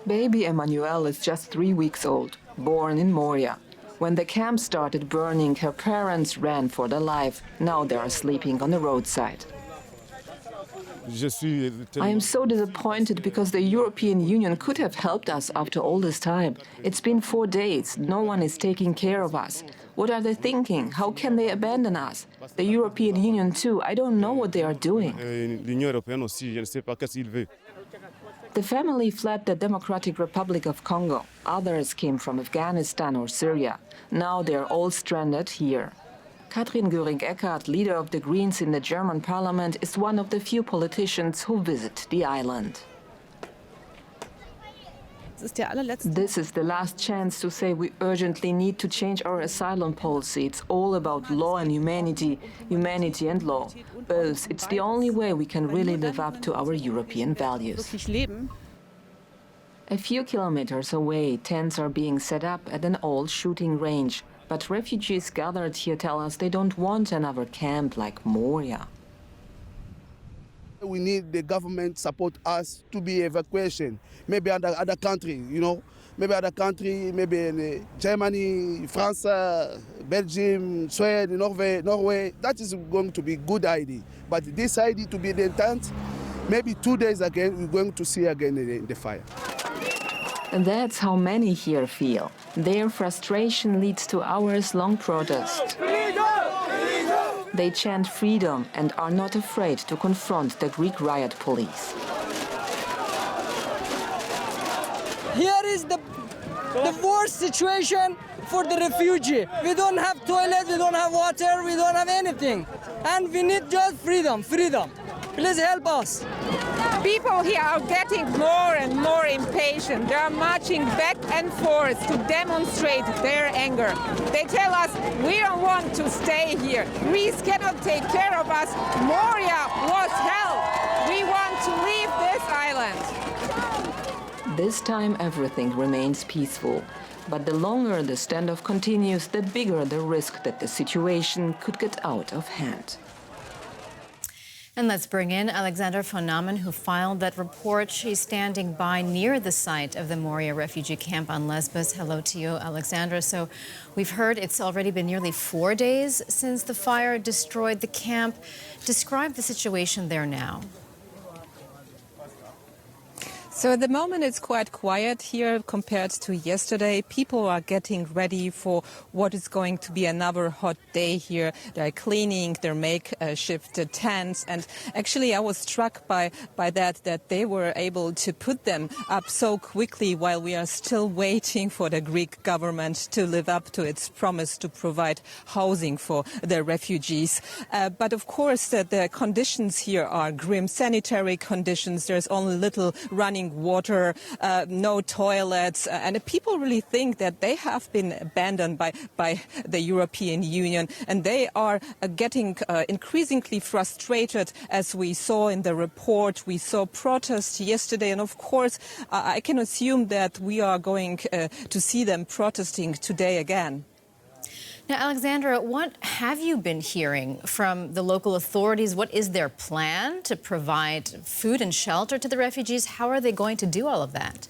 Baby Emmanuel is just 3 weeks old, born in Moria. When the camp started burning, her parents ran for their life. Now they are sleeping on the roadside. I am so disappointed because the European Union could have helped us after all this time. It's been 4 days. No one is taking care of us. What are they thinking? How can they abandon us? The European Union too. I don't know what they are doing. The family fled the Democratic Republic of Congo. Others came from Afghanistan or Syria. Now they are all stranded here. Katrin Göring-Eckardt, leader of the Greens in the German parliament, is one of the few politicians who visit the island. This is the last chance to say we urgently need to change our asylum policy. It's all about law and humanity, humanity and law. Both. It's the only way we can really live up to our European values. A few kilometers away, tents are being set up at an old shooting range. But refugees gathered here tell us they don't want another camp like Moria. We need the government support us to be evacuation. Maybe other country, maybe other country, maybe in Germany, France, Belgium, Sweden, Norway. That is going to be a good idea. But this idea to be the tent, maybe 2 days again, we're going to see again the fire. And that's how many here feel. Their frustration leads to hours-long protests. They chant freedom and are not afraid to confront the Greek riot police. Here is the worst situation for the refugee. We don't have toilet, we don't have water, we don't have anything. And we need just freedom. Please help us. People here are getting more and more impatient. They are marching back and forth to demonstrate their anger. They tell us, we don't want to stay here. Greece cannot take care of us. Moria was hell. We want to leave this island. This time everything remains peaceful. But the longer the standoff continues, the bigger the risk that the situation could get out of hand. And let's bring in Alexandra von Nahmen, who filed that report. She's standing by near the site of the Moria refugee camp on Lesbos. Hello to you, Alexandra. So we've heard it's already been nearly 4 days since the fire destroyed the camp. Describe the situation there now. So at the moment it's quite quiet here compared to yesterday. People are getting ready for what is going to be another hot day here. They're cleaning their makeshift tents, and actually I was struck by that they were able to put them up so quickly while we are still waiting for the Greek government to live up to its promise to provide housing for the refugees. But of course the conditions here are grim. Sanitary conditions. There's only little running water, no toilets, and people really think that they have been abandoned by the European Union, and they are getting increasingly frustrated, as we saw in the report. We saw protests yesterday, and of course I can assume that we are going to see them protesting today again. Now, Alexandra, what have you been hearing from the local authorities? What is their plan to provide food and shelter to the refugees? How are they going to do all of that?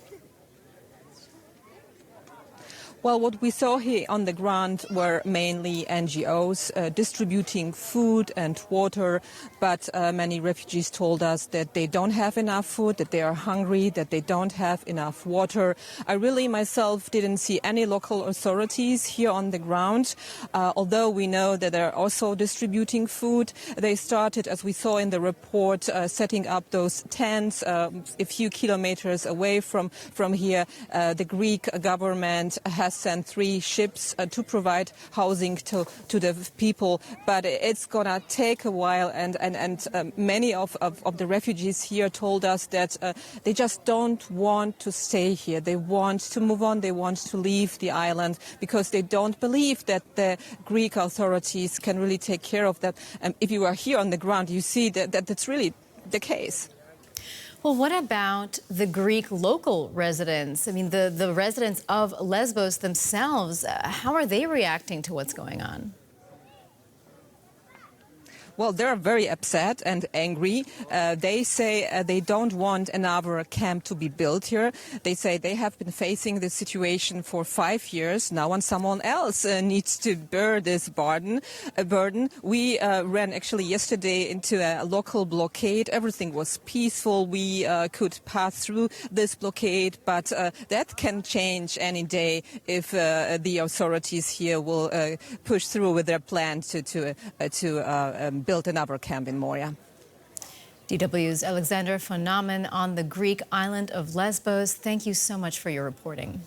Well, what we saw here on the ground were mainly NGOs distributing food and water, but many refugees told us that they don't have enough food, that they are hungry, that they don't have enough water. I really myself didn't see any local authorities here on the ground, although we know that they're also distributing food. They started, as we saw in the report, setting up those tents a few kilometers away from here. The Greek government has sent 3 ships to provide housing to the people, but it's gonna take a while, and many of the refugees here told us that they just don't want to stay here. They want to move on, they want to leave the island because they don't believe that the Greek authorities can really take care of that. If you are here on the ground, you see that that's really the case. Well, what about the Greek local residents? I mean, the residents of Lesbos themselves, how are they reacting to what's going on? Well, they're very upset and angry. They say they don't want another camp to be built here. They say they have been facing this situation for 5 years now, and someone else needs to bear this burden. We ran actually yesterday into a local blockade. Everything was peaceful. We could pass through this blockade, but that can change any day if the authorities here will push through with their plan to build another camp in Moria. DW's Alexandra von Nahmen on the Greek island of Lesbos. Thank you so much for your reporting.